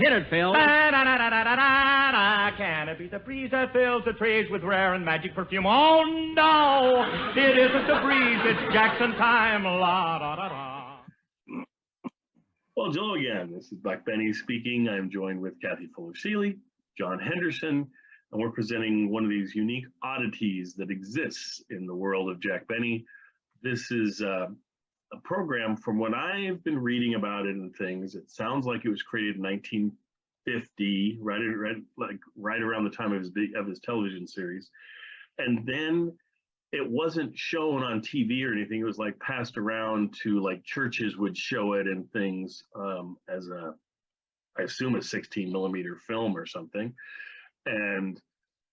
Hit it, Phil. Can it be the breeze that fills the trees with rare and magic perfume? Oh, no, it isn't the breeze, it's Jackson time. La, da, da, da. Well, hello again. This is Buck Benny speaking. I'm joined with Kathy Fuller-Seeley, John Henderson, and we're presenting one of these unique oddities that exists in the world of Jack Benny. This is a program, from what I've been reading about it and things, it sounds like it was created in 1950, right around the time of his television series. And then it wasn't shown on TV or anything. It was like passed around to, like, churches would show it and things as I assume a 16 millimeter film or something. And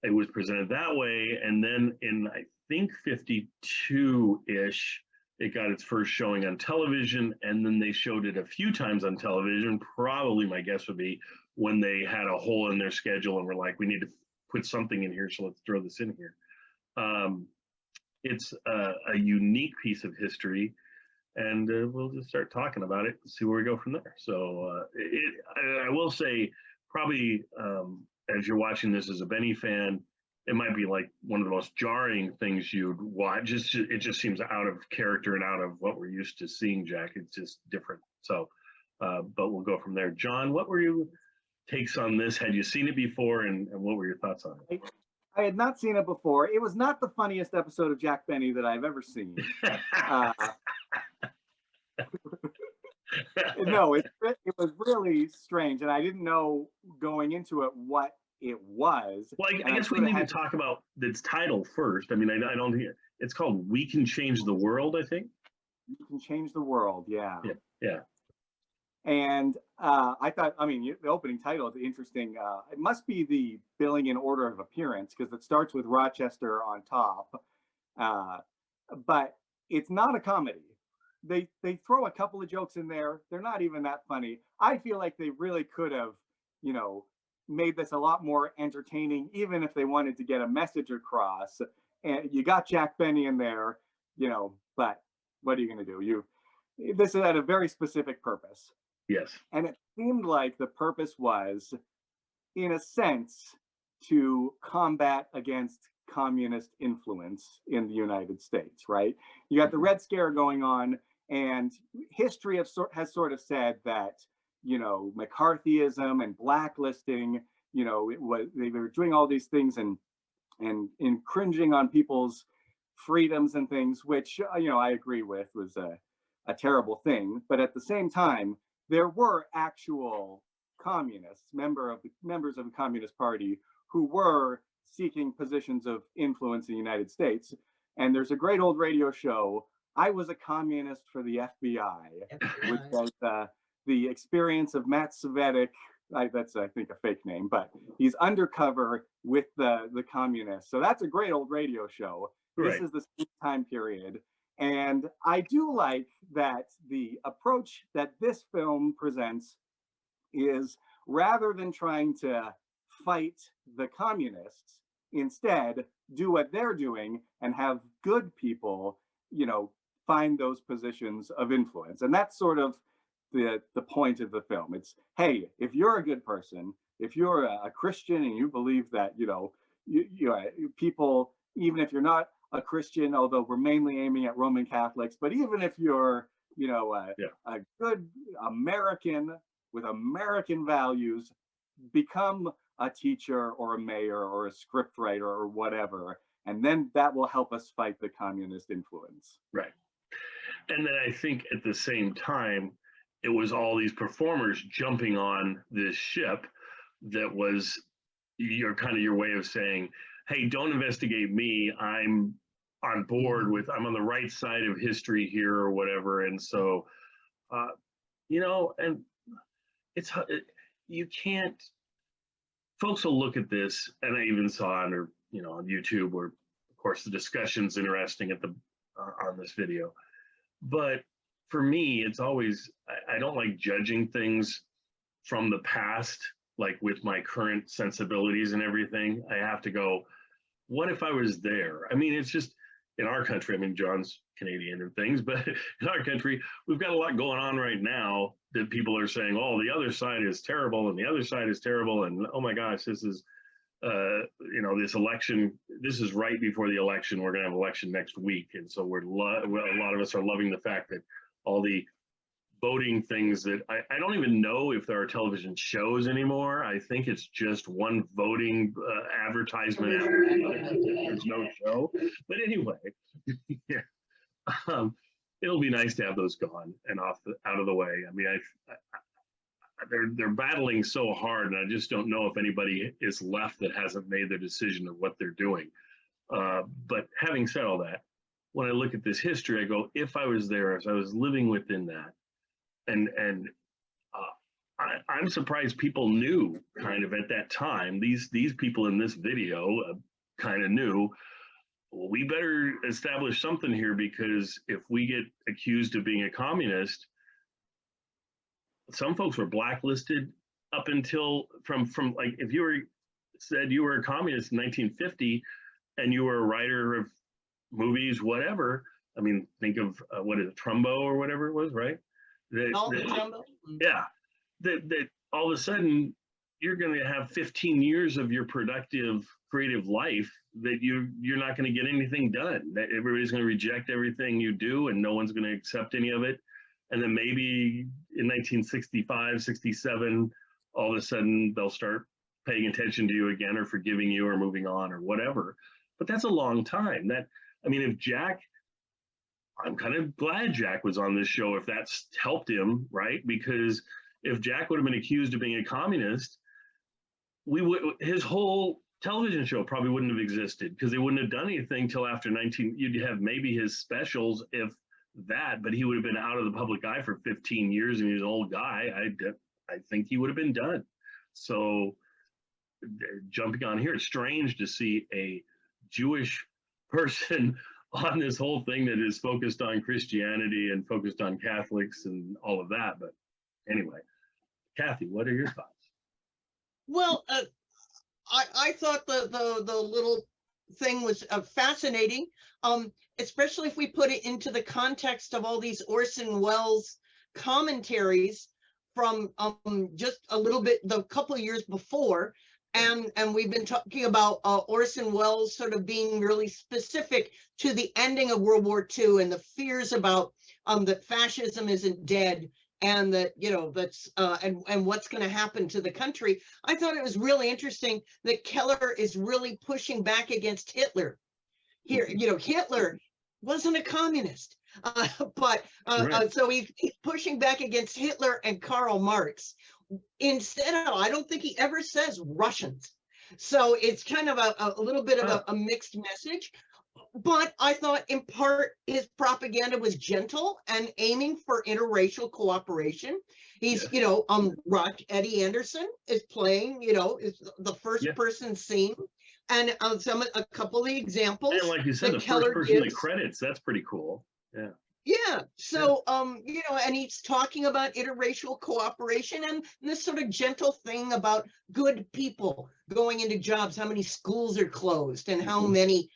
it was presented that way. And then in, I think, 52-ish, it got its first showing on television, and then they showed it a few times on television. Probably my guess would be when they had a hole in their schedule and were like, we need to put something in here, so let's throw this in here. It's a unique piece of history, and we'll just start talking about it and see where we go from there. So I will say, probably as you're watching this as a Benny fan, it might be like one of the most jarring things you'd watch. It just seems out of character and out of what we're used to seeing Jack. It's just different. So, but we'll go from there. John, what were your takes on this? Had you seen it before, and what were your thoughts on it? I had not seen it before. It was not the funniest episode of Jack Benny that I've ever seen. No, it was really strange, and I didn't know going into it what it was. Well, I guess we need to talk about its title first. I mean, I don't hear. It's called "We Can Change the World," I think. You can change the world, yeah. Yeah. And I thought, I mean, the opening title is interesting. It must be the billing in order of appearance, because it starts with Rochester on top. But it's not a comedy. They throw a couple of jokes in there. They're not even that funny. I feel like they really could have, made this a lot more entertaining, even if they wanted to get a message across. And you got Jack Benny in there, but what are you going to do? This had a very specific purpose. Yes. And it seemed like the purpose was, in a sense, to combat against communist influence in the United States, right? You got the Red Scare going on, and history has sort of said that, McCarthyism and blacklisting, they were doing all these things and cringing on people's freedoms and things, which, I agree with, was a terrible thing. But at the same time, there were actual communists, members of the Communist Party, who were seeking positions of influence in the United States. And there's a great old radio show, I Was a Communist for the FBI, which was the experience of Matt Svetich. That's, I think, a fake name, but he's undercover with the communists. So that's a great old radio show. Right. This is the same time period. And I do like that the approach that this film presents is, rather than trying to fight the communists, instead do what they're doing and have good people, find those positions of influence. And that's sort of the point of the film. It's, hey, if you're a good person, if you're a Christian and you believe that, people, even if you're not a Christian, although we're mainly aiming at Roman Catholics, but even if you're, a good American with American values, become a teacher or a mayor or a scriptwriter or whatever, and then that will help us fight the communist influence. Right. And then I think at the same time, it was all these performers jumping on this ship that was your way of saying, hey, don't investigate me. I'm on board with, I'm on the right side of history here or whatever. And so, and you can't, folks will look at this, and I even saw on YouTube, where of course the discussion's interesting at on this video. But for me, it's always, I don't like judging things from the past, like with my current sensibilities and everything. I have to go, what if I was there? I mean, it's just, in our country, I mean, John's Canadian and things, but in our country, we've got a lot going on right now that people are saying, oh, the other side is terrible and the other side is terrible. And oh my gosh, this is, this election, this is right before the election. We're going to have election next week. And so a lot of us are loving the fact that all the voting things that I don't even know if there are television shows anymore. I think it's just one voting advertisement. There's no show. But anyway, yeah, it'll be nice to have those gone and out of the way. I mean, they're battling so hard, and I just don't know if anybody is left that hasn't made their decision of what they're doing. But having said all that, when I look at this history, I go, if I was there, if I was living within that, and I'm surprised people knew kind of at that time. These people in this video kind of knew, well, we better establish something here, because if we get accused of being a communist, some folks were blacklisted up until from like, if you said you were a communist in 1950 and you were a writer of movies, whatever. I mean, think of what is it, Trumbo or whatever it was, right? Trumbo. Yeah, that all of a sudden you're going to have 15 years of your productive creative life that you're not going to get anything done. That everybody's going to reject everything you do, and no one's going to accept any of it. And then maybe in 1965, 67, all of a sudden they'll start paying attention to you again, or forgiving you, or moving on, or whatever. But that's a long time. If Jack, I'm kind of glad Jack was on this show, if that's helped him, right? Because if Jack would have been accused of being a communist, his whole television show probably wouldn't have existed, because they wouldn't have done anything till after you'd have maybe his specials, if that, but he would have been out of the public eye for 15 years, and he's an old guy. I think he would have been done. So jumping on here, it's strange to see a Jewish person on this whole thing that is focused on Christianity and focused on Catholics and all of that. But anyway, Kathy, what are your thoughts? Well, I thought the little thing was fascinating, especially if we put it into the context of all these Orson Welles commentaries from just a little bit, the couple of years before. And we've been talking about Orson Welles sort of being really specific to the ending of World War II and the fears about that fascism isn't dead, and that, that's and what's going to happen to the country. I thought it was really interesting that Keller is really pushing back against Hitler. Here, Hitler wasn't a communist, but so he's pushing back against Hitler and Karl Marx. Instead of, I don't think he ever says Russians. So it's kind of a little bit of a mixed message. But I thought in part his propaganda was gentle and aiming for interracial cooperation. He's, Eddie Anderson is playing, is the first person scene. And a couple of the examples. And like you said, the first person in the credits, that's pretty cool. Yeah. Yeah. So, and he's talking about interracial cooperation and this sort of gentle thing about good people going into jobs, how many schools are closed and how many,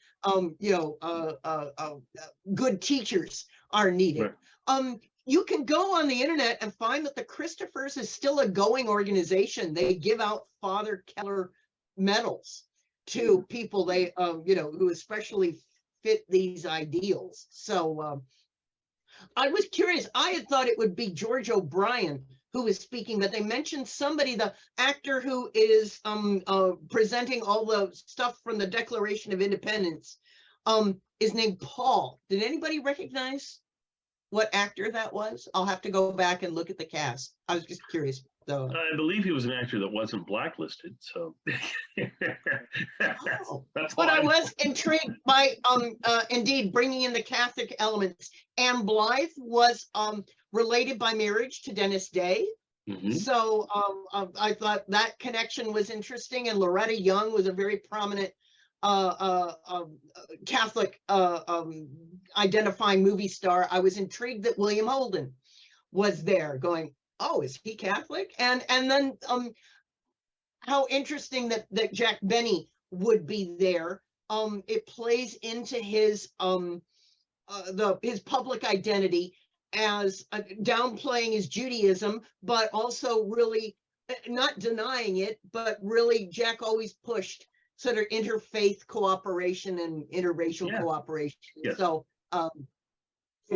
good teachers are needed. Right. You can go on the internet and find that the Christophers is still a going organization. They give out Father Keller medals to people who especially fit these ideals. So, I was curious. I had thought it would be George O'Brien who was speaking, but they mentioned somebody, the actor who is presenting all the stuff from the Declaration of Independence, is named Paul. Did anybody recognize what actor that was? I'll have to go back and look at the cast. I was just curious. So I believe he was an actor that wasn't blacklisted. So that's but I was intrigued by indeed bringing in the Catholic elements. Anne Blythe was related by marriage to Dennis Day. Mm-hmm. So I thought that connection was interesting. And Loretta Young was a very prominent Catholic identifying movie star. I was intrigued that William Holden was there going, oh, is he Catholic? And then how interesting that Jack Benny would be there it plays into his his public identity as downplaying his Judaism, but also really not denying it, but really Jack always pushed sort of interfaith cooperation and interracial cooperation. Yes. So for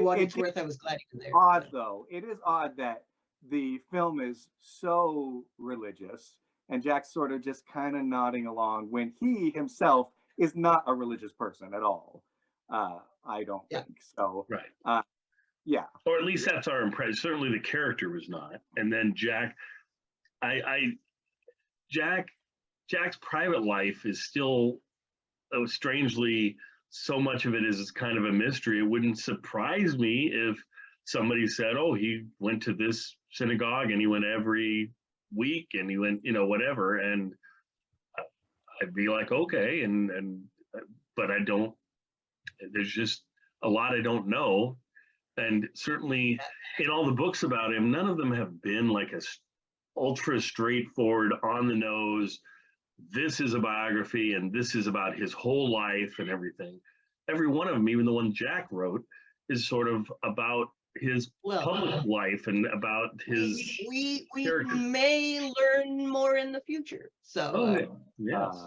what it's worth, I was glad you were there. Odd though, it is odd that the film is so religious and Jack's sort of just kind of nodding along when he himself is not a religious person at all. I don't think so. Right. Yeah. Or at least that's our impression. Certainly the character was not. And then Jack, Jack's private life is still strangely, so much of it is kind of a mystery. It wouldn't surprise me if somebody said, oh, he went to this synagogue and he went every week and he went, whatever. And I'd be like, okay. But I don't, there's just a lot I don't know. And certainly in all the books about him, none of them have been like a ultra straightforward, on the nose, this is a biography and this is about his whole life and everything. Every one of them, even the one Jack wrote, is sort of about his public life and about his we character. may learn more in the future. So yes.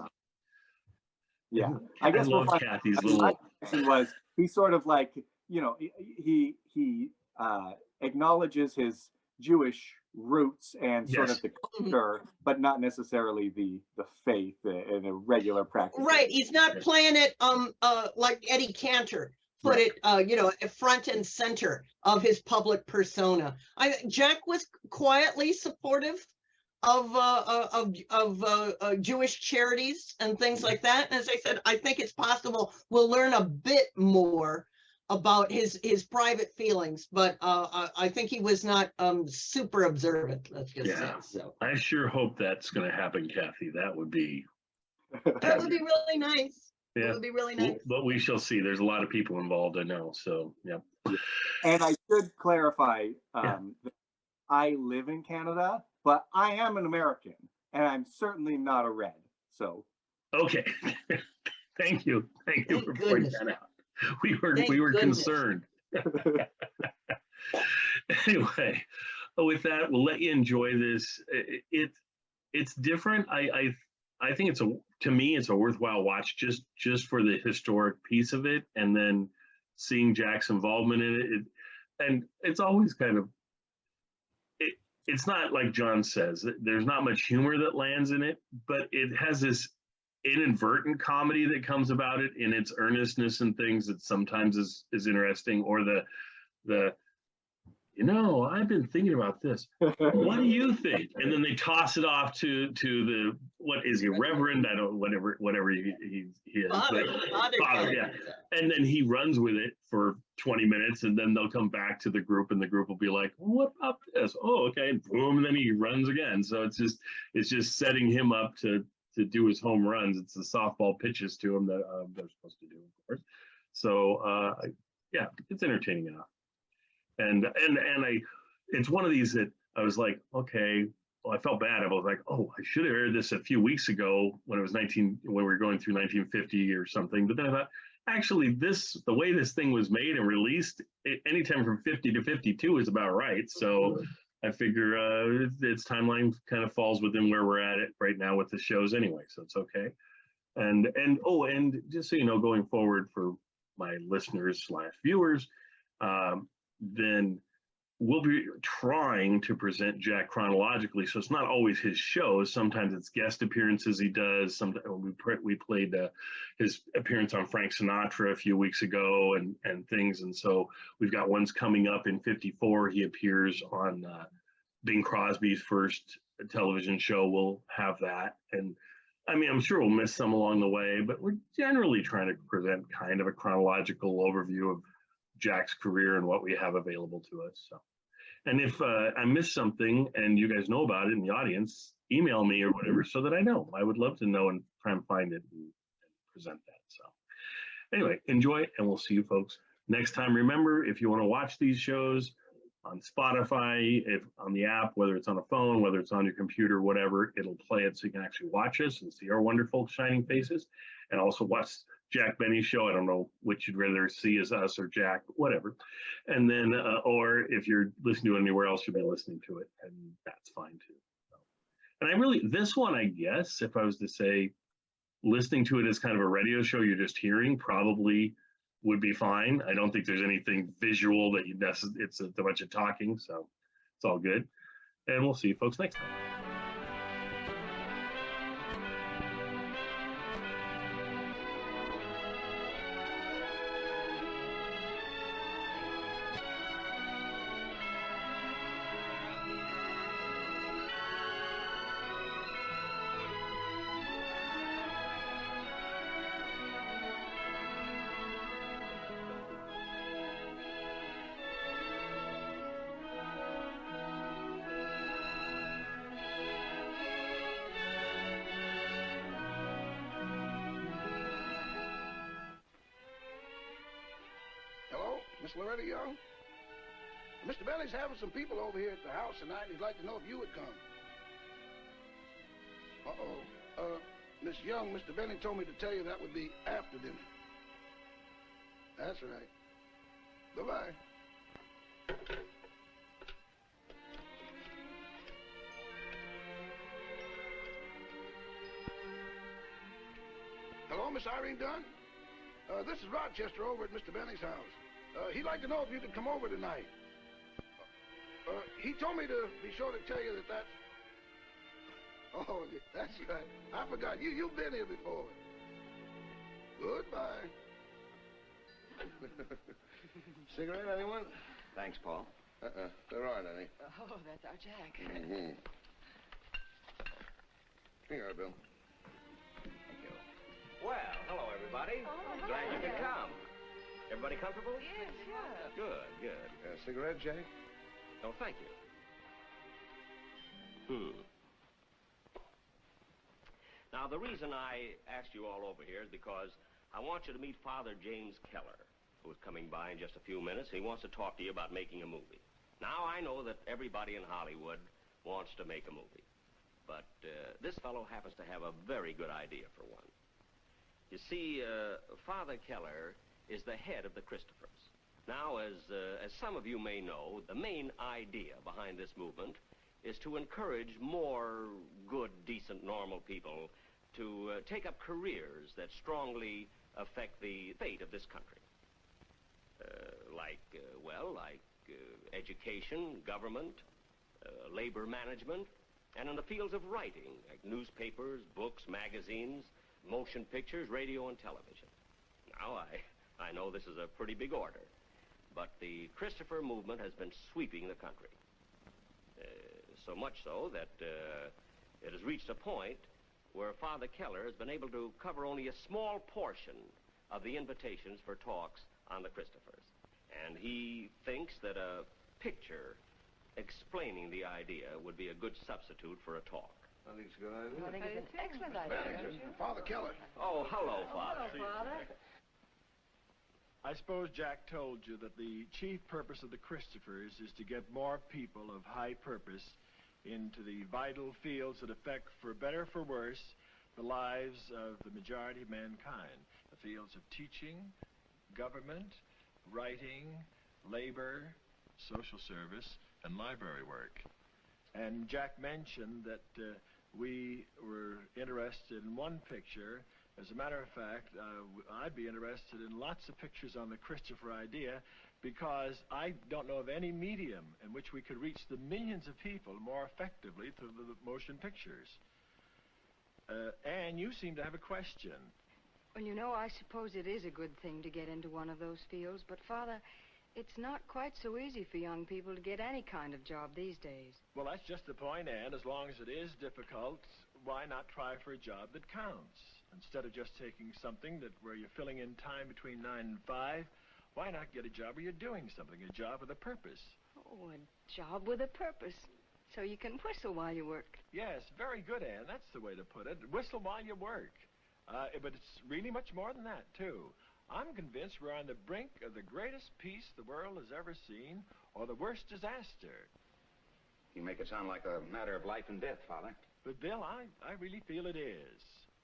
Yeah. I guess love Kathy's little was he sort of like, he acknowledges his Jewish roots and sort of the culture, but not necessarily the faith in a regular practice. Right. He's not playing it like Eddie Cantor put it front and center of his public persona. Jack was quietly supportive of Jewish charities and things like that. And as I said, I think it's possible we'll learn a bit more about his private feelings, but I think he was not super observant, let's just say. So I sure hope that's going to happen, Kathy. That would be really nice. Yeah, it would be really nice. But we shall see. There's a lot of people involved, I know. So And I should clarify, I live in Canada, but I am an American, and I'm certainly not a red. So okay, thank you for pointing that out. We were concerned. Anyway, with that, we'll let you enjoy this. It's different. I think to me it's a worthwhile watch just for the historic piece of it, and then seeing Jack's involvement in it. And it's always kind of it's not like John says. There's not much humor that lands in it, but it has this inadvertent comedy that comes about it in its earnestness and things that sometimes is interesting, or the I've been thinking about this. What do you think? And then they toss it off to the, what is he, Reverend? I don't, whatever he is. Father, yeah. And then he runs with it for 20 minutes, and then they'll come back to the group, and the group will be like, what about this? Oh, okay. And boom, and then he runs again. So it's just setting him up to do his home runs. It's the softball pitches to him that they're supposed to do, of course. So yeah, it's entertaining enough. And it's one of these that I was like, okay, well, I felt bad. I was like, oh, I should have aired this a few weeks ago when it was when we were going through 1950 or something. But then I thought, actually, the way this thing was made and released, anytime from 50 to 52 is about right. So I figure its timeline kind of falls within where we're at it right now with the shows anyway, so it's okay. And just so you know, going forward for my listeners / viewers, then we'll be trying to present Jack chronologically. So it's not always his shows. Sometimes it's guest appearances he does. Sometimes we played his appearance on Frank Sinatra a few weeks ago and things. And so we've got ones coming up in 54. He appears on Bing Crosby's first television show. We'll have that. And I mean, I'm sure we'll miss some along the way, but we're generally trying to present kind of a chronological overview of Jack's career and what we have available to us. So, and if I missed something and you guys know about it in the audience, email me or whatever so that I know. I would love to know and try and find it and present that. So anyway, enjoy, and we'll see you folks next time. Remember, if you want to watch these shows on Spotify, if on the app, whether it's on a phone, whether it's on your computer, whatever, it'll play it so you can actually watch us and see our wonderful shining faces, and also watch Jack Benny show. I don't know which you'd rather see as us or Jack, whatever. And then, or if you're listening to it anywhere else, you'll be listening to it, and that's fine too. So, and I really, this one, I guess, if I was to say, listening to it as kind of a radio show you're just hearing, probably would be fine. I don't think there's anything visual that it's a bunch of talking, so it's all good. And we'll see you folks next time. Miss Loretta Young? Mr. Benny's having some people over here at the house tonight, and he'd like to know if you would come. Uh-oh. Miss Young, Mr. Benny told me to tell you that would be after dinner. That's right. Bye-bye. Hello, Miss Irene Dunn? This is Rochester over at Mr. Benny's house. He'd like to know if you could come over tonight. He told me to be sure to tell you that that's... Oh, that's right. I forgot. You've been here before. Goodbye. Cigarette, anyone? Thanks, Paul. There aren't any. Oh, that's our Jack. Mm-hmm. Here you are, Bill. Thank you. Well, hello, everybody. Oh, Glad you could hello. come. Everybody comfortable? Yes, sure. Good, good. Cigarette, Jake? Oh, thank you. Now, the reason I asked you all over here is because I want you to meet Father James Keller, who is coming by in just a few minutes. He wants to talk to you about making a movie. Now, I know that everybody in Hollywood wants to make a movie, but this fellow happens to have a very good idea for one. You see, Father Keller is the head of the Christophers. Now, as some of you may know, the main idea behind this movement is to encourage more good, decent, normal people to take up careers that strongly affect the fate of this country. Like education, government, labor management, and in the fields of writing, like newspapers, books, magazines, motion pictures, radio, and television. Now, I know this is a pretty big order, but the Christopher movement has been sweeping the country. So much so that it has reached a point where Father Keller has been able to cover only a small portion of the invitations for talks on the Christophers. And he thinks that a picture explaining the idea would be a good substitute for a talk. I think it's a good idea. I think it's an excellent idea. Father Keller. Oh, hello, Father. Hello, Father. I suppose Jack told you that the chief purpose of the Christophers is to get more people of high purpose into the vital fields that affect, for better or for worse, the lives of the majority of mankind. The fields of teaching, government, writing, labor, social service, and library work. And Jack mentioned that we were interested in one picture. As a matter of fact, I'd be interested in lots of pictures on the Christopher idea, because I don't know of any medium in which we could reach the millions of people more effectively through the motion pictures. Anne, you seem to have a question. Well, you know, I suppose it is a good thing to get into one of those fields, but, Father, it's not quite so easy for young people to get any kind of job these days. Well, that's just the point, Anne. As long as it is difficult, why not try for a job that counts? Instead of just taking something where you're filling in time between 9 and 5, why not get a job where you're doing something, a job with a purpose? Oh, a job with a purpose, so you can whistle while you work. Yes, very good, Anne. That's the way to put it. Whistle while you work. But it's really much more than that, too. I'm convinced we're on the brink of the greatest peace the world has ever seen, or the worst disaster. You make it sound like a matter of life and death, Father. But, Bill, I really feel it is.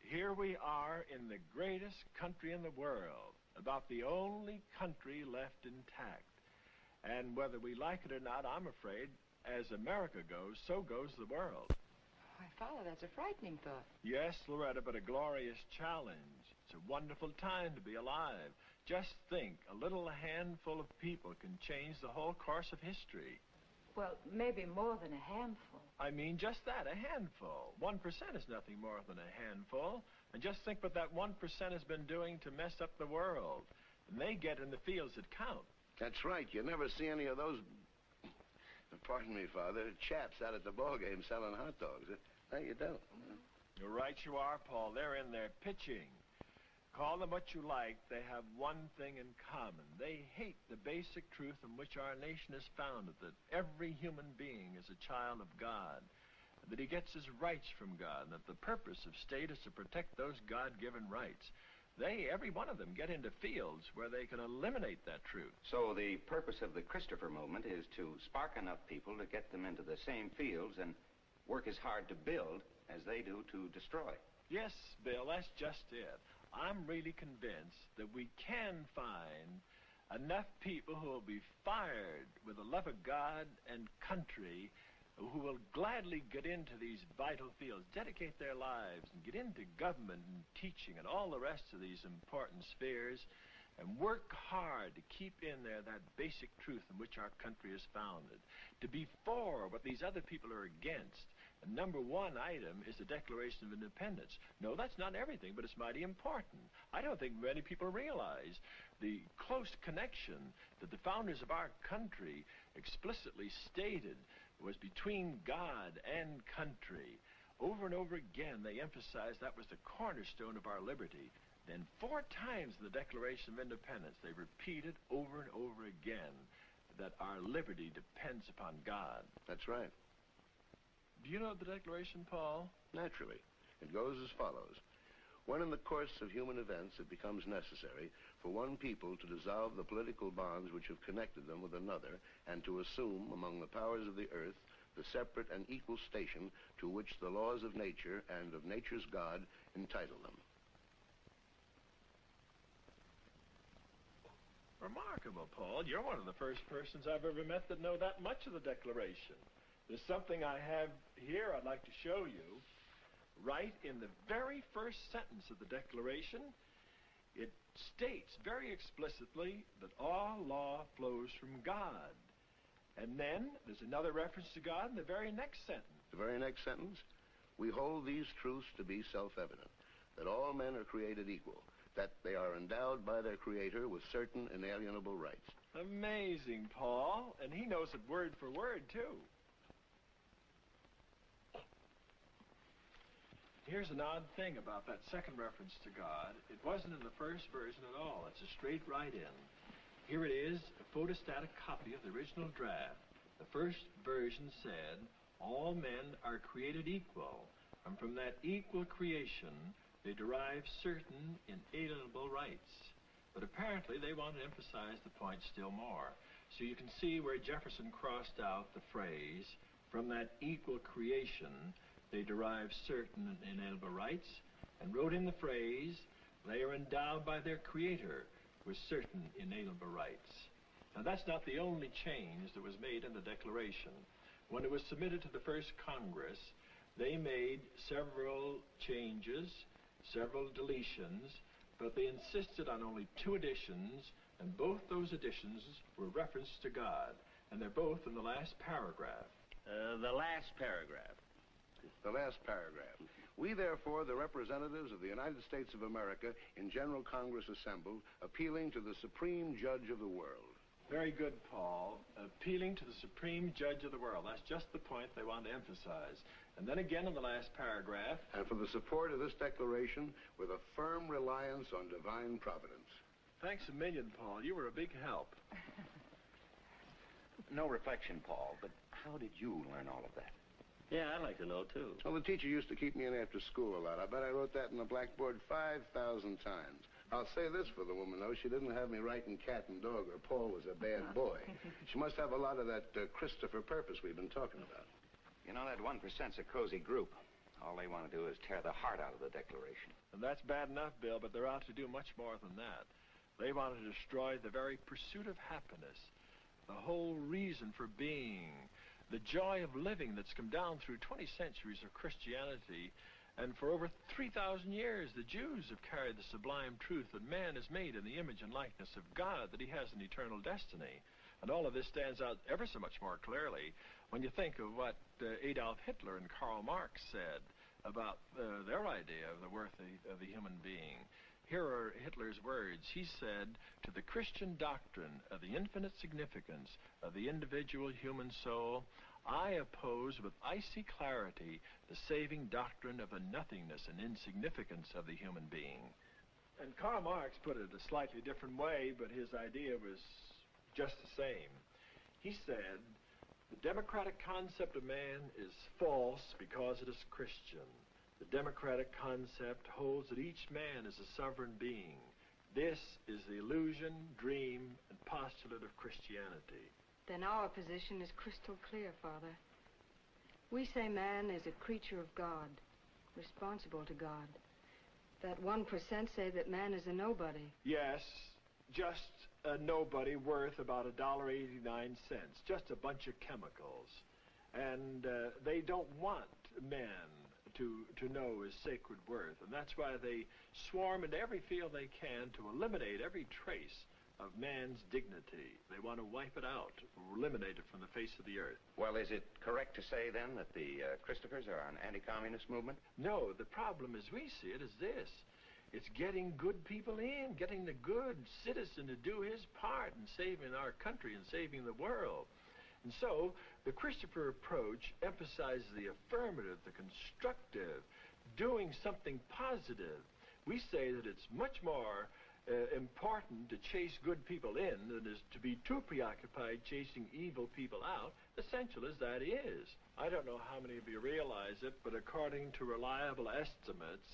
Here we are in the greatest country in the world, about the only country left intact. And whether we like it or not, I'm afraid, as America goes, so goes the world. Why, Father, that's a frightening thought. Yes, Loretta, but a glorious challenge. It's a wonderful time to be alive. Just think, a little handful of people can change the whole course of history. Well, maybe more than a handful. I mean, just that, a handful. 1% is nothing more than a handful. And just think what that 1% has been doing to mess up the world. And they get in the fields that count. That's right. You never see any of those, pardon me, Father, chaps out at the ball game selling hot dogs. No, you don't. You're right you are, Paul. They're in there pitching. Call them what you like, they have one thing in common. They hate the basic truth on which our nation is founded, that every human being is a child of God, that he gets his rights from God, and that the purpose of state is to protect those God-given rights. They, every one of them, get into fields where they can eliminate that truth. So the purpose of the Christopher movement is to spark enough people to get them into the same fields and work as hard to build as they do to destroy. Yes, Bill, that's just it. I'm really convinced that we can find enough people who will be fired with a love of God and country, who will gladly get into these vital fields, dedicate their lives, and get into government and teaching and all the rest of these important spheres, and work hard to keep in there that basic truth in which our country is founded, to be for what these other people are against. And number one item is the Declaration of Independence. No, that's not everything, but it's mighty important. I don't think many people realize the close connection that the founders of our country explicitly stated was between God and country. Over and over again, they emphasized that was the cornerstone of our liberty. Then 4 times in the Declaration of Independence, they repeated over and over again that our liberty depends upon God. That's right. Do you know the Declaration, Paul? Naturally. It goes as follows. When in the course of human events it becomes necessary for one people to dissolve the political bonds which have connected them with another, and to assume among the powers of the earth the separate and equal station to which the laws of nature and of nature's God entitle them. Remarkable, Paul. You're one of the first persons I've ever met that know that much of the Declaration. There's something I have here I'd like to show you. Right in the very first sentence of the Declaration, it states very explicitly that all law flows from God. And then there's another reference to God in the very next sentence. The very next sentence, we hold these truths to be self-evident, that all men are created equal, that they are endowed by their Creator with certain inalienable rights. Amazing, Paul. And he knows it word for word, too. Here's an odd thing about that second reference to God. It wasn't in the first version at all. It's a straight write-in. Here it is, a photostatic copy of the original draft. The first version said, all men are created equal, and from that equal creation, they derive certain inalienable rights. But apparently, they want to emphasize the point still more. So you can see where Jefferson crossed out the phrase, from that equal creation, they derive certain inalienable rights, and wrote in the phrase, they are endowed by their Creator with certain inalienable rights. Now, that's not the only change that was made in the Declaration. When it was submitted to the first Congress, they made several changes, several deletions, but they insisted on only 2 additions, and both those additions were referenced to God, and they're both in the last paragraph. The last paragraph. The last paragraph. We, therefore, the representatives of the United States of America in General Congress assembled, appealing to the Supreme Judge of the world. Very good, Paul. Appealing to the Supreme Judge of the world. That's just the point they want to emphasize. And then again in the last paragraph. And for the support of this declaration with a firm reliance on divine providence. Thanks a million, Paul. You were a big help. No reflection, Paul, but how did you learn all of that? Yeah, I'd like to know, too. Well, the teacher used to keep me in after school a lot. I bet I wrote that in the blackboard 5,000 times. I'll say this for the woman, though. She didn't have me writing cat and dog, or Paul was a bad boy. She must have a lot of that Christopher purpose we've been talking about. You know, that 1%'s a cozy group. All they want to do is tear the heart out of the Declaration. And that's bad enough, Bill, but they're out to do much more than that. They want to destroy the very pursuit of happiness, the whole reason for being, the joy of living that's come down through 20 centuries of Christianity. And for over 3,000 years, the Jews have carried the sublime truth that man is made in the image and likeness of God, that he has an eternal destiny. And all of this stands out ever so much more clearly when you think of what Adolf Hitler and Karl Marx said about their idea of the worth of the human being. Here are Hitler's words. He said, "To the Christian doctrine of the infinite significance of the individual human soul, I oppose with icy clarity the saving doctrine of the nothingness and insignificance of the human being." And Karl Marx put it a slightly different way, but his idea was just the same. He said, "The democratic concept of man is false because it is Christian. The democratic concept holds that each man is a sovereign being. This is the illusion, dream, and postulate of Christianity." Then our position is crystal clear, Father. We say man is a creature of God, responsible to God. That 1% say that man is a nobody. Yes, just a nobody worth about $1.89, just a bunch of chemicals. And they don't want man to know his sacred worth, and that's why they swarm into every field they can to eliminate every trace of man's dignity. They want to wipe it out, eliminate it from the face of the earth. Well, is it correct to say, then, that the Christophers are an anti-communist movement? No, the problem as we see it is this. It's getting good people in, getting the good citizen to do his part in saving our country and saving the world. And so, the Christopher approach emphasizes the affirmative, the constructive, doing something positive. We say that it's much more important to chase good people in than is to be too preoccupied chasing evil people out, essential as that is. I don't know how many of you realize it, but according to reliable estimates,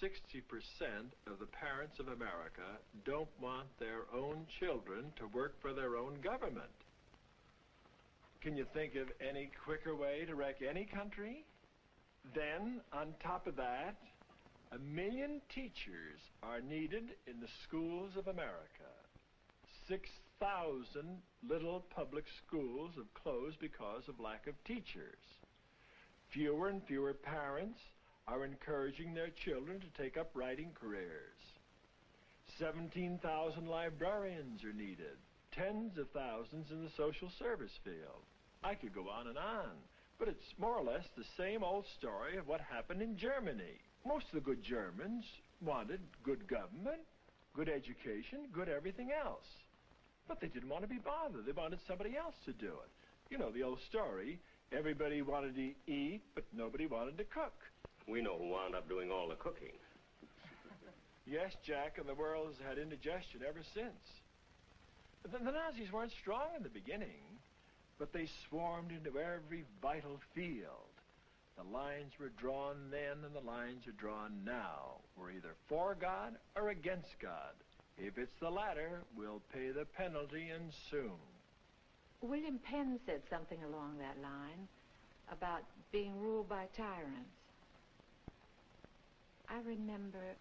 60% of the parents of America don't want their own children to work for their own government. Can you think of any quicker way to wreck any country? Then, on top of that, 1 million teachers are needed in the schools of America. 6,000 little public schools have closed because of lack of teachers. Fewer and fewer parents are encouraging their children to take up writing careers. 17,000 librarians are needed. Tens of thousands in the social service field. I could go on, but it's more or less the same old story of what happened in Germany. Most of the good Germans wanted good government, good education, good everything else. But they didn't want to be bothered. They wanted somebody else to do it. You know the old story. Everybody wanted to eat, but nobody wanted to cook. We know who wound up doing all the cooking. Yes, Jack, and the world has had indigestion ever since. But the Nazis weren't strong in the beginning, but they swarmed into every vital field. The lines were drawn then and the lines are drawn now. We're either for God or against God. If it's the latter, we'll pay the penalty and soon. William Penn said something along that line about being ruled by tyrants. I remember...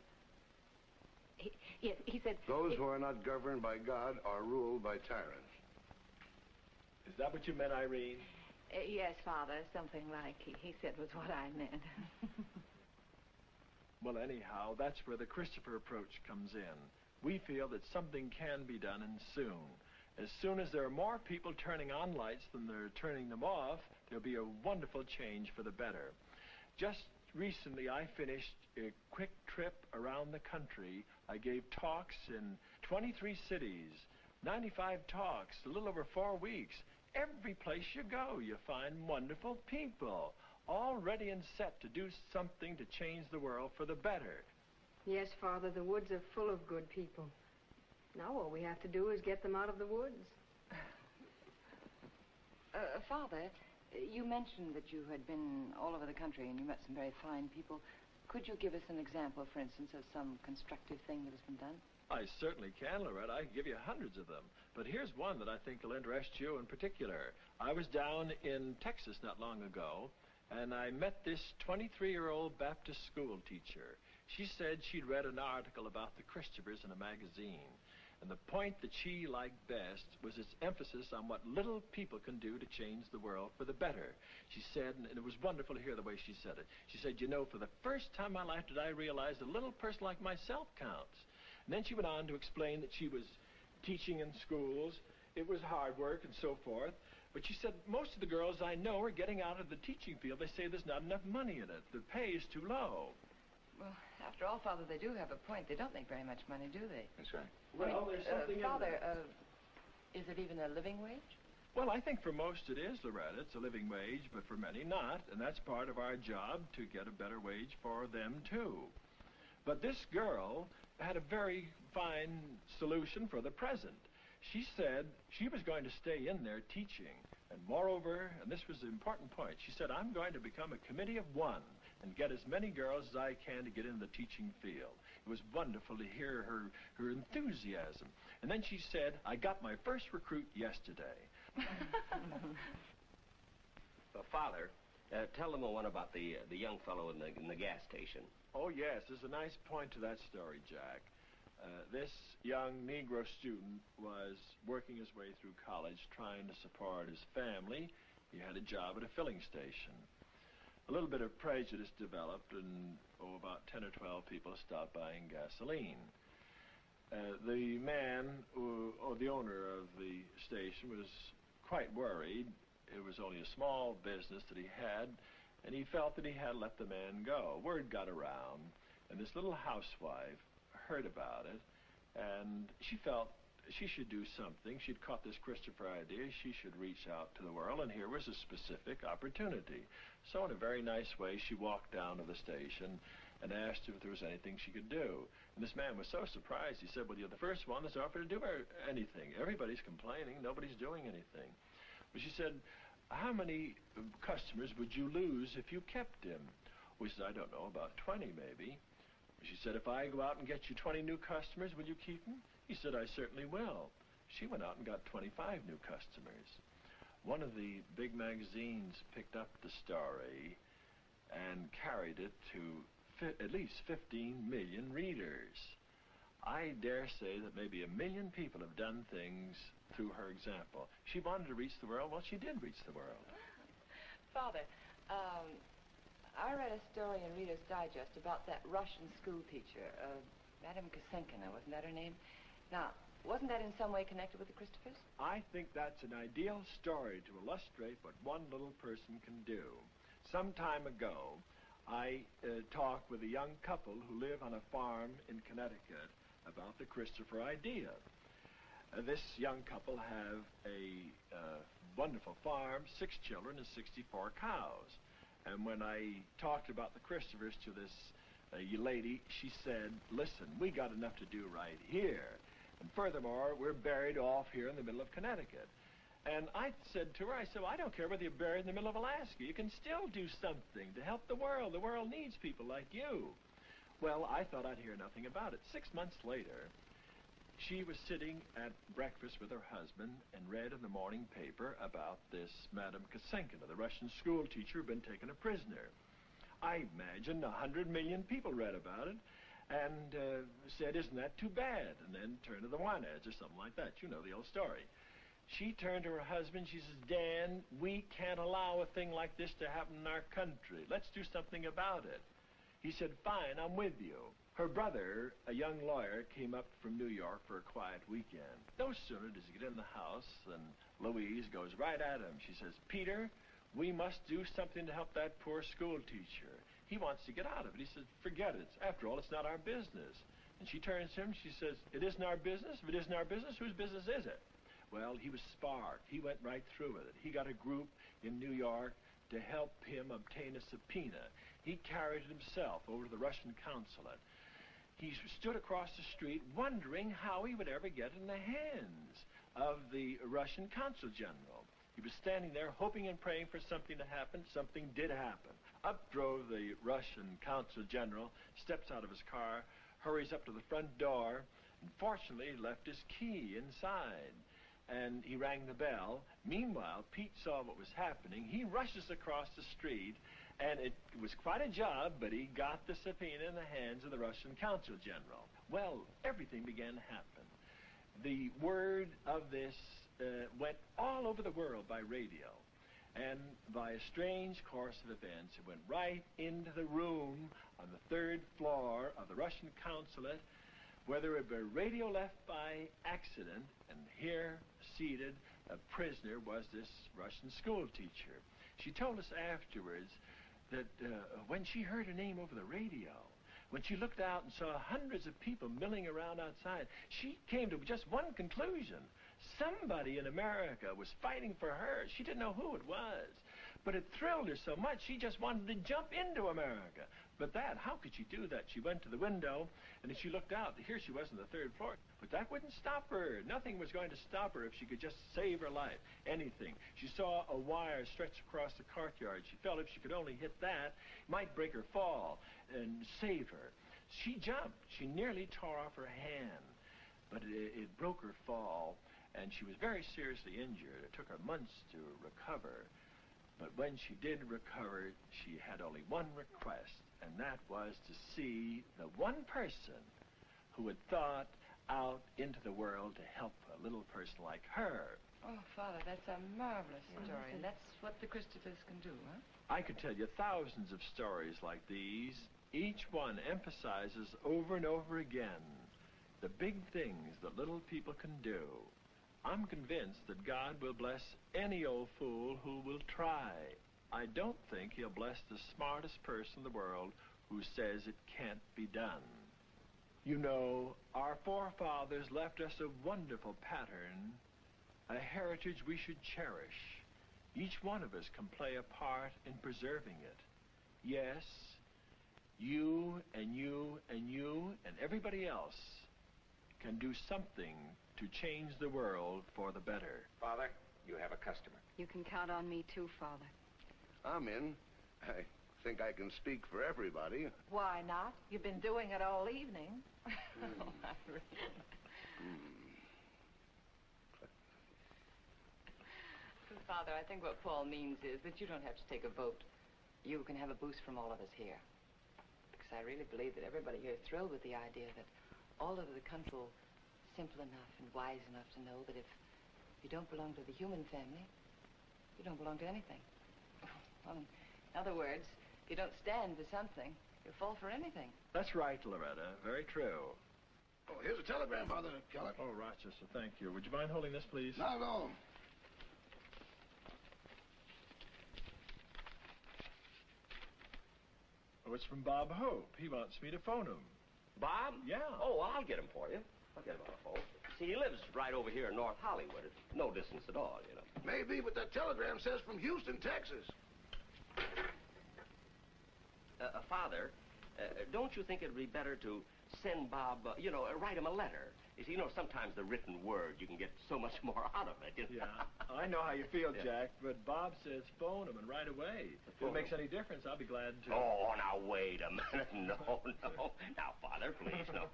He said... Those who are not governed by God are ruled by tyrants. Is that what you meant, Irene? Yes, Father, something like he said was what I meant. Well, anyhow, that's where the Christopher approach comes in. We feel that something can be done, and soon. As soon as there are more people turning on lights than they're turning them off, there'll be a wonderful change for the better. Just recently, I finished a quick trip around the country. I gave talks in 23 cities, 95 talks, a little over 4 weeks. Every place you go, you find wonderful people, all ready and set to do something to change the world for the better. Yes, Father, the woods are full of good people. Now all we have to do is get them out of the woods. Father, you mentioned that you had been all over the country and you met some very fine people. Could you give us an example, for instance, of some constructive thing that has been done? I certainly can, Loretta. I can give you hundreds of them. But here's one that I think will interest you in particular. I was down in Texas not long ago, and I met this 23-year-old Baptist school teacher. She said she'd read an article about the Christophers in a magazine, and the point that she liked best was its emphasis on what little people can do to change the world for the better. She said, and it was wonderful to hear the way she said it, she said, you know, for the first time in my life did I realize a little person like myself counts. And then she went on to explain that she was teaching in schools. It was hard work and so forth. But she said, most of the girls I know are getting out of the teaching field. They say there's not enough money in it. The pay is too low. Well, after all, Father, they do have a point. They don't make very much money, do they? That's right. Well, there's something Father, is it even a living wage? Well, I think for most it is, Loretta. It's a living wage, but for many not. And that's part of our job, to get a better wage for them, too. But this girl had a very fine solution for the present. She said she was going to stay in there teaching. And moreover, and this was the important point, she said, I'm going to become a committee of one and get as many girls as I can to get in the teaching field. It was wonderful to hear her enthusiasm. And then she said, I got my first recruit yesterday. Father, tell them one about the young fellow in the gas station. Oh, yes, there's a nice point to that story, Jack. This young Negro student was working his way through college, trying to support his family. He had a job at a filling station. A little bit of prejudice developed, and about 10 or 12 people stopped buying gasoline. The man, or the owner of the station, was quite worried. It was only a small business that he had, and he felt that he had let the man go. Word got around, and this little housewife heard about it, and she felt she should do something. She'd caught this Christopher idea. She should reach out to the world, and here was a specific opportunity. So in a very nice way, she walked down to the station and asked if there was anything she could do. And this man was so surprised. He said, well, you're the first one that's offered to do anything. Everybody's complaining. Nobody's doing anything. But she said, how many customers would you lose if you kept him? We said, I don't know, about 20 maybe. She said, if I go out and get you 20 new customers, will you keep them? He said, I certainly will. She went out and got 25 new customers. One of the big magazines picked up the story and carried it to at least 15 million readers. I dare say that maybe 1 million people have done things through her example. She wanted to reach the world. Well, she did reach the world. Father, I read a story in Reader's Digest about that Russian school teacher, Madame Kosenkina, wasn't that her name? Now, wasn't that in some way connected with the Christophers? I think that's an ideal story to illustrate what one little person can do. Some time ago, I talked with a young couple who live on a farm in Connecticut about the Christopher idea. This young couple have a wonderful farm, 6 children, and 64 cows. And when I talked about the Christophers to this lady, she said, listen, we got enough to do right here. And furthermore, we're buried off here in the middle of Connecticut. And I said to her, I said, well, I don't care whether you're buried in the middle of Alaska. You can still do something to help the world. The world needs people like you. Well, I thought I'd hear nothing about it. 6 months later, she was sitting at breakfast with her husband and read in the morning paper about this Madame Kosenkina, the Russian school teacher who'd been taken a prisoner. I imagine 100 million people read about it and said, isn't that too bad? And then turned to the want ads or something like that. You know the old story. She turned to her husband. She says, Dan, we can't allow a thing like this to happen in our country. Let's do something about it. He said, fine, I'm with you. Her brother, a young lawyer, came up from New York for a quiet weekend. No sooner does he get in the house than Louise goes right at him. She says, Peter, we must do something to help that poor school teacher. He wants to get out of it. He says, forget it. After all, it's not our business. And she turns to him. She says, it isn't our business? If it isn't our business, whose business is it? Well, he was sparked. He went right through with it. He got a group in New York to help him obtain a subpoena. He carried it himself over to the Russian consulate. He stood across the street wondering how he would ever get in the hands of the Russian consul general. He was standing there hoping and praying for something to happen. Something did happen. Up drove the Russian consul general, steps out of his car, hurries up to the front door, and fortunately left his key inside. And he rang the bell. Meanwhile, Pete saw what was happening. He rushes across the street And it was quite a job, but he got the subpoena in the hands of the Russian Consul General. Well, everything began to happen. The word of this went all over the world by radio. And by a strange course of events, it went right into the room on the 3rd floor of the Russian consulate, where there had been radio left by accident, and here, seated, a prisoner, was this Russian school teacher. She told us afterwards that when she heard her name over the radio, when she looked out and saw hundreds of people milling around outside, she came to just one conclusion. Somebody in America was fighting for her. She didn't know who it was. But it thrilled her so much, she just wanted to jump into America. But how could she do that? She went to the window, and as she looked out, here she was on the 3rd floor. But that wouldn't stop her. Nothing was going to stop her if she could just save her life. Anything. She saw a wire stretched across the courtyard. She felt if she could only hit that, it might break her fall and save her. She jumped. She nearly tore off her hand. But it broke her fall, and she was very seriously injured. It took her months to recover. But when she did recover, she had only one request, and that was to see the one person who had thought out into the world to help a little person like her. Oh, Father, that's a marvelous story, and that's what the Christophers can do, huh? I could tell you thousands of stories like these. Each one emphasizes over and over again the big things that little people can do. I'm convinced that God will bless any old fool who will try. I don't think he'll bless the smartest person in the world who says it can't be done. You know, our forefathers left us a wonderful pattern, a heritage we should cherish. Each one of us can play a part in preserving it. Yes, you and you and you and everybody else can do something to change the world for the better. Father, you have a customer. You can count on me too, Father. I'm in. I think I can speak for everybody. Why not? You've been doing it all evening. Father, I think what Paul means is that you don't have to take a vote. You can have a boost from all of us here. Because I really believe that everybody here is thrilled with the idea that all over the country are simple enough and wise enough to know that if you don't belong to the human family, you don't belong to anything. Well, in other words, if you don't stand for something, you fall for anything. That's right, Loretta. Very true. Oh, here's a telegram, Father Keller. Oh, Rochester, thank you. Would you mind holding this, please? Not at all. Oh, it's from Bob Hope. He wants me to phone him. Bob? Yeah. Oh, I'll get him for you. I'll get him on the phone. See, he lives right over here in North Hollywood. It's no distance at all, you know. Maybe, but that telegram says from Houston, Texas. Father, don't you think it'd be better to send Bob, write him a letter? You know, sometimes the written word, you can get so much more out of it. You know? Yeah, I know how you feel, Jack, but Bob says phone him and right away. If it makes any difference, I'll be glad to. Oh, now, wait a minute. No. Now, Father, please, no,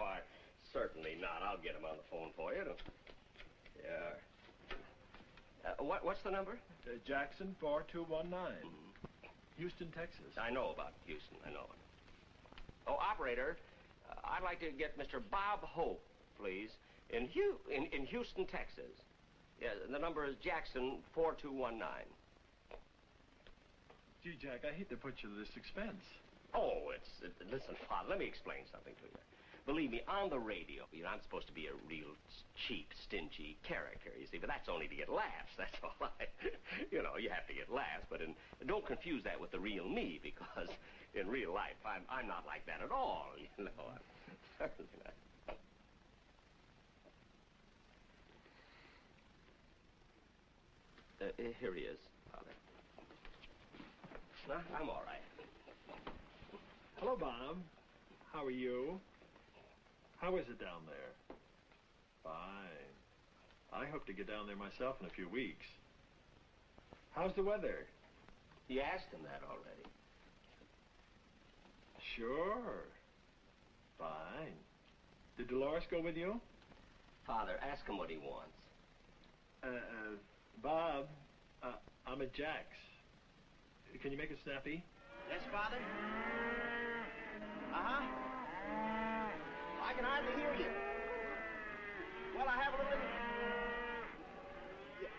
certainly not. I'll get him on the phone for you. Yeah. What's the number? Jackson 4219. Houston, Texas. I know about Houston. I know it. Oh, operator, I'd like to get Mr. Bob Hope, please, in Houston, Texas. Yeah, the number is Jackson 4219. Gee, Jack, I hate to put you to this expense. Oh, listen, Father, let me explain something to you. Believe me, on the radio, I'm supposed to be a real cheap, stingy character, you see, but that's only to get laughs, that's all right. You have to get laughs, but don't confuse that with the real me, because in real life, I'm not like that at all, I'm certainly not. Here he is, Father. I'm all right. Hello, Bob. How are you? How is it down there? Fine. I hope to get down there myself in a few weeks. How's the weather? You asked him that already. Sure. Fine. Did Dolores go with you? Father, ask him what he wants. Bob, I'm at Jack's. Can you make it snappy? Yes, Father? Uh-huh. I can hardly hear you. Well, I have a little... Yeah.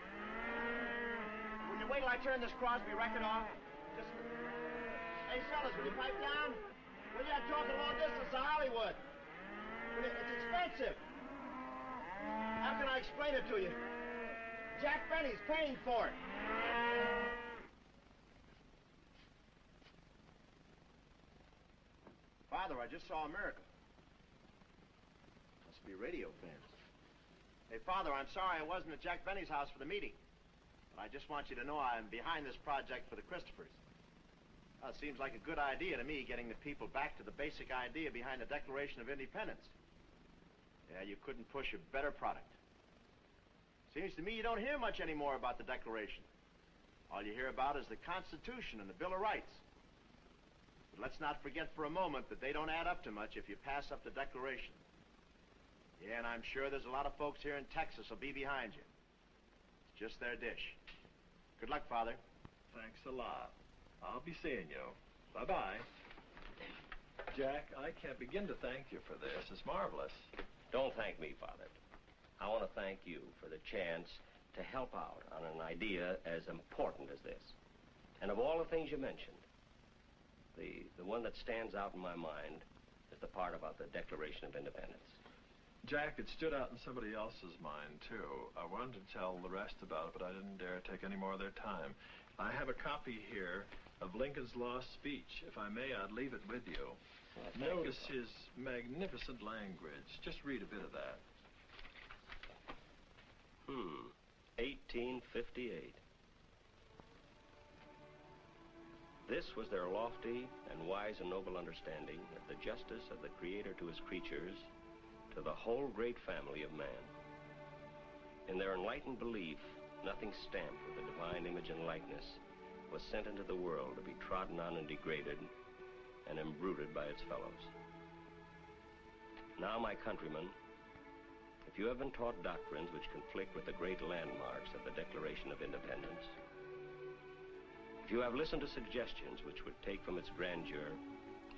Will you wait till I turn this Crosby record off? Just... Hey, fellas, will you pipe down? We're not talking long distance to Hollywood. It's expensive. How can I explain it to you? Jack Benny's paying for it. Father, I just saw a miracle. Must be radio fans. Hey, Father, I'm sorry I wasn't at Jack Benny's house for the meeting. But I just want you to know I'm behind this project for the Christophers. Well, it seems like a good idea to me, getting the people back to the basic idea behind the Declaration of Independence. Yeah, you couldn't push a better product. Seems to me you don't hear much anymore about the Declaration. All you hear about is the Constitution and the Bill of Rights. But let's not forget for a moment that they don't add up to much if you pass up the Declaration. Yeah, and I'm sure there's a lot of folks here in Texas will be behind you. It's just their dish. Good luck, Father. Thanks a lot. I'll be seeing you. Bye-bye. Jack, I can't begin to thank you for this. It's marvelous. Don't thank me, Father. I want to thank you for the chance to help out on an idea as important as this. And of all the things you mentioned, the one that stands out in my mind is the part about the Declaration of Independence. Jack, it stood out in somebody else's mind, too. I wanted to tell the rest about it, but I didn't dare take any more of their time. I have a copy here of Lincoln's lost speech. If I may, I'd leave it with you. Notice his magnificent language. Just read a bit of that. 1858. This was their lofty and wise and noble understanding of the justice of the Creator to his creatures, to the whole great family of man. In their enlightened belief, nothing stamped with the divine image and likeness was sent into the world to be trodden on and degraded and embruted by its fellows. Now, my countrymen, if you have been taught doctrines which conflict with the great landmarks of the Declaration of Independence, if you have listened to suggestions which would take from its grandeur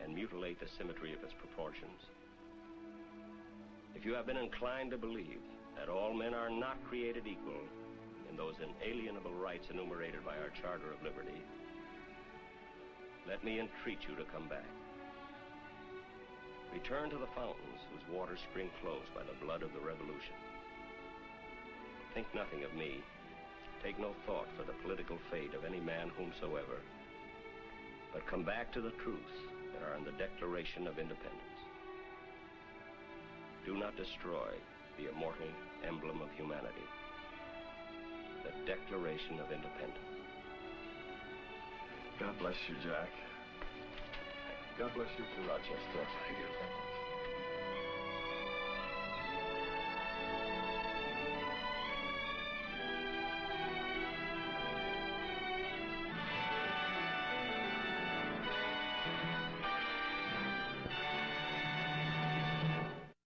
and mutilate the symmetry of its proportions, if you have been inclined to believe that all men are not created equal in those inalienable rights enumerated by our Charter of Liberty, let me entreat you to come back. Return to the fountains whose waters spring close by the blood of the Revolution. Think nothing of me. Take no thought for the political fate of any man whomsoever, but come back to the truths that are in the Declaration of Independence. Do not destroy the immortal emblem of humanity, the Declaration of Independence. God bless you, Jack. God bless you for Rochester. Thank you.